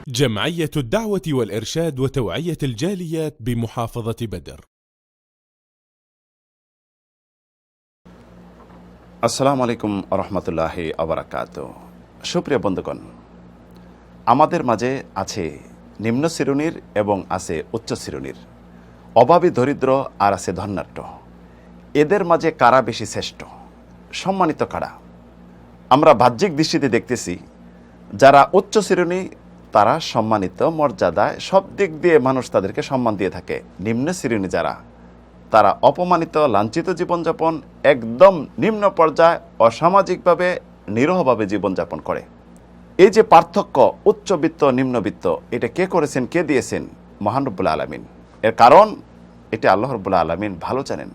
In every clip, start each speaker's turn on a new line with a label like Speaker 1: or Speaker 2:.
Speaker 1: جمعية الدعوة والإرشاد وتوعية الجاليات بمحافظة بدر।
Speaker 2: আসসালামু আলাইকুম রহমতুল্লাহি আবরাকাতু। সুপ্রিয় বন্ধুগণ, আমাদের মাঝে আছে নিম্ন শ্রেণীর এবং আছে উচ্চ শ্রেণীর, অভাবী দরিদ্র আর আছে ধন্যাঢ্য। এদের মাঝে কারা বেশি শ্রেষ্ঠ, সম্মানিত কারা? আমরা বাহ্যিক দৃষ্টিতে দেখতেছি যারা উচ্চ শ্রেণী তারা সম্মানিত, মর্যাদায় সব দিক দিয়ে মানুষ তাদেরকে সম্মান দিয়ে থাকে। নিম্ন শ্রেণী যারা, তারা অপমানিত, লাঞ্ছিত জীবনযাপন, একদম নিম্ন পর্যায়ে অসামাজিকভাবে নিরহভাবে জীবনযাপন করে। এই যে পার্থক্য উচ্চবিত্ত নিম্নবিত্ত, এটা কে করেছেন, কে দিয়েছেন? মহান রব্বুল আলামিন। এর কারণ এটা আল্লাহ রব্বুল আলামিন ভালো জানেন।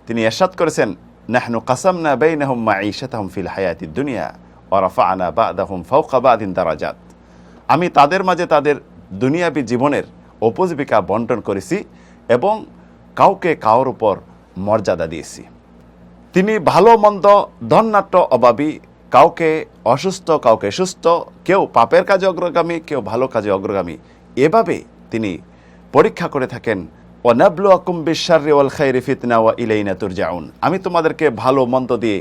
Speaker 2: তিনি ইরশাদ করেছেন, নাহনু কাসামনা বাইনাহুম মাঈশাতাহুম ফিল হায়াতিদ দুনিয়া ওয়া রাফা'না বা'দাহুম ফাওকা বা'দিন দারাজাত। আমি তাদের মাঝে তাদের দুনিয়াবী জীবনের উপজীবিকা বন্টন করেছি এবং কাউকে কাউর উপর মর্যাদা দিয়েছি। তিনি ভালো মন্দ, ধন্যাঢ্য অভাবী, কাউকে অসুস্থ কাউকে সুস্থ, কেউ পাপের কাজে অগ্রগামী কেউ ভালো কাজে অগ্রগামী, এভাবে তিনি পরীক্ষা করে থাকেন। ওয়ানাবলুয়াকুম বিশ-শাররি ওয়াল খাইরি ফিতনা ওয়া ইলাইনা তুরজাউন। আমি তোমাদেরকে ভালো মন্দ দিয়ে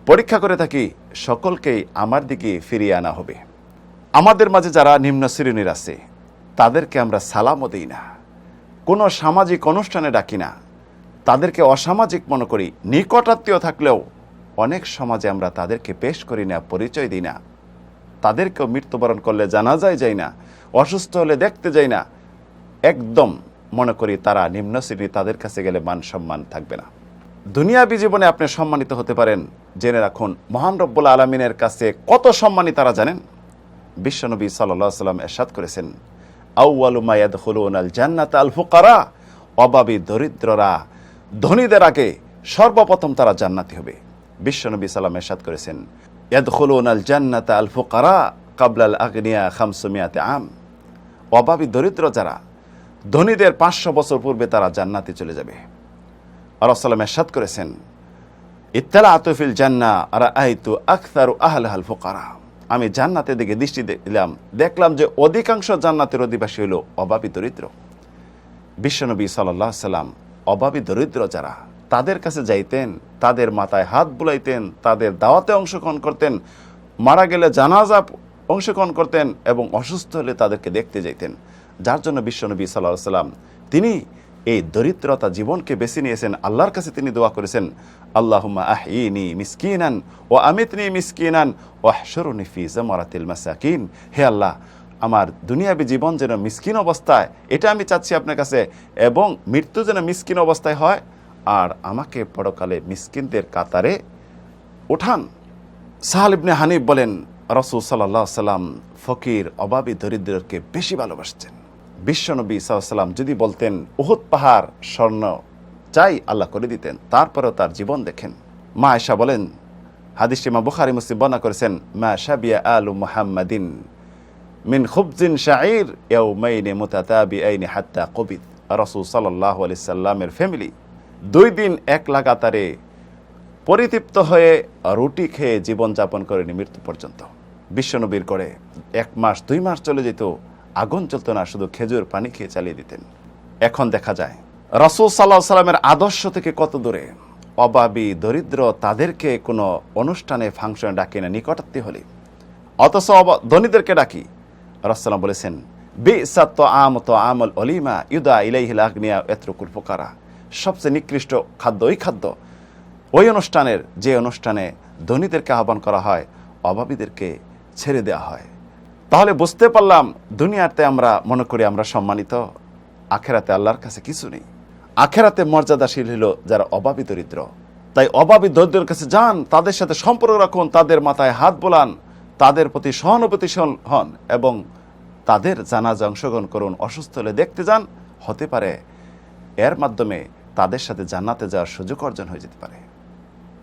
Speaker 2: পরীক্ষা করে থাকি, সকলকেই আমার দিকে ফিরিয়ে আনা হবে। আমাদের মাঝে যারা নিম্ন শ্রেণীর আছে তাদেরকে আমরা সালামও দিই না, কোনো সামাজিক অনুষ্ঠানে ডাকি না, তাদেরকে অসামাজিক মনে করি। নিকটাত্মীয় থাকলেও অনেক সমাজে আমরা তাদেরকে পেশ করি না, পরিচয় দিই না। তাদেরকেও মৃত্যুবরণ করলে জানাজায় যাই না, অসুস্থ হলে দেখতে যাই না। একদম মনে করি তারা নিম্ন শ্রেণী, তাদের কাছে গেলে মান সম্মান থাকবে না। দুনিয়াবী জীবনে আপনি সম্মানিত হতে পারেন, জেনে রাখুন মহান রব্বুল আলামিনের কাছে কত সম্মানী তারা জানেন। বিশ্বনবী সাল্লাল্লাহু আলাইহি ওয়াসাল্লাম ইরশাদ করেছেন, আউয়ালু মা ইয়াদখুলুনাল জান্নাতা আল ফুকারা। অভাবী দরিদ্ররা ধনীদের আগে সর্বপ্রথম তারা জান্নাতি হবে। বিশ্বনবী সাল্লাল্লাহু আলাইহি ইরশাদ করেছেন, ইয়াদখুলুনাল জান্নাতা আল ফুকারা ক্বাবলাল আগনিয়া 500 আম। অভাবী দরিদ্র যারা, ধনীদের 500 বছর পূর্বে তারা জান্নাতে চলে যাবে। রাসূলুল্লাহ সাল্লাল্লাহু আলাইহি ইরশাদ করেছেন, ইত্তালাতু ফিল জান্নাহ রাআইতু আকসারু আহলিহাল ফুকারা। আমি জান্নাতের দিকে দৃষ্টি দিলাম, দেখলাম যে অধিকাংশ জান্নাতের অধিবাসী হলো অভাবী দরিদ্র। বিশ্বনবী সাল্লাল্লাহু আলাইহি সাল্লাম অভাবী দরিদ্র যারা, তাদের কাছে যাইতেন, তাদের মাথায় হাত বুলাইতেন, তাদের দাওয়াতে অংশগ্রহণ করতেন, মারা গেলে জানাজা অংশগ্রহণ করতেন এবং অসুস্থ হলে তাদেরকে দেখতে যাইতেন। যার জন্য বিশ্বনবী সাল্লাল্লাহু আলাইহি সাল্লাম তিনি এই দরিদ্রতা জীবনকে বেছে নিয়েছেন। আল্লাহর কাছে তিনি দোয়া করেছেন, আল্লাহুম্মা আহইনি মিসকিনান ওয়া আমিতনি মিসকিনান ওয়াহশুরনি ফি জামারাতিল মাসাকিন। হে আল্লাহ, আমার দুনিয়াবী জীবন যেন মিসকিন অবস্থায়, এটা আমি চাচ্ছি আপনার কাছে, এবং মৃত্যু যেন মিসকিন অবস্থায় হয়, আর আমাকে পরকালে মিসকিনদের কাতারে ওঠান। সাহাল ইবনে হানিফ বলেন, রাসূল সাল্লাল্লাহু আলাইহি সাল্লাম ফকির অভাবী দরিদ্রকে বেশি ভালোবাসতেন। বিশ্বনবী সাল্লাল্লাহু আলাইহি সাল্লাম যদি বলতেন উহুদ পাহাড় স্বর্ণ চাই, আল্লাহ করে দিতেন। তারপরেও তার জীবন দেখেন। মা আয়েশা বলেন, হাদিসটি ইমাম বুখারী মুসলিম বর্ণনা করেছেন, মা শাবিয়া আলু মুহাম্মাদিন মিন খুবজিন শাঈর ইয়াউমাইনি মুতাতাবিআইনি হাত্তা কুবিদ। রাসূল সাল্লাল্লাহু আলাইহি সাল্লামের ফ্যামিলি 2 দিন এক লাগাতারে পরিতৃপ্ত হয়ে রুটি খেয়ে জীবনযাপন করেনি মৃত্যু পর্যন্ত। বিশ্বনবীর করে 1 মাস 2 মাস চলে যেত, আগুন চলতো না, শুধু খেজুর পানি খেয়ে চালিয়ে দিতেন। এখন দেখা যায় রাসূল সাল্লাল্লাহু আলাইহি সাল্লামের আদর্শ থেকে কত দূরে। অভাবী দরিদ্র তাদেরকে কোনো অনুষ্ঠানে ফাংশনে ডাকি না, নিকটাত্মীয় হলে, অথচ ধনীদেরকে ডাকি। রাসূলুল্লাহ বলেছেন, বিসাত আমল অলিমা ইউদা ইলাইহিল আগনিয়া ইয়াতরুকুল ফুকারা। সবচেয়ে নিকৃষ্ট খাদ্য ওই খাদ্য, ওই অনুষ্ঠানের যে অনুষ্ঠানে ধনীদেরকে আহ্বান করা হয়, অভাবীদেরকে ছেড়ে দেওয়া হয়। তাহলে বুঝতে পারলাম, দুনিয়াতে আমরা মনে করি আমরা সম্মানিত, আখেরাতে আল্লাহর কাছে কিছু নেই। আখেরাতে মর্যাদাশীল হলো যারা অভাবী দরিদ্র। তাই অভাবী দরিদ্রের কাছে যান, তাদের সাথে সম্পর্ক রাখুন, তাদের মাথায় হাত বোলান, তাদের প্রতি সহানুভূতিশীল হন এবং তাদের জানাজা অংশগ্রহণ করুন। অসুস্থ হলে দেখতে যান, হতে পারে এর মাধ্যমে তাদের সাথে জান্নাতে যাওয়ার সুযোগ অর্জন হয়ে যেতে পারে।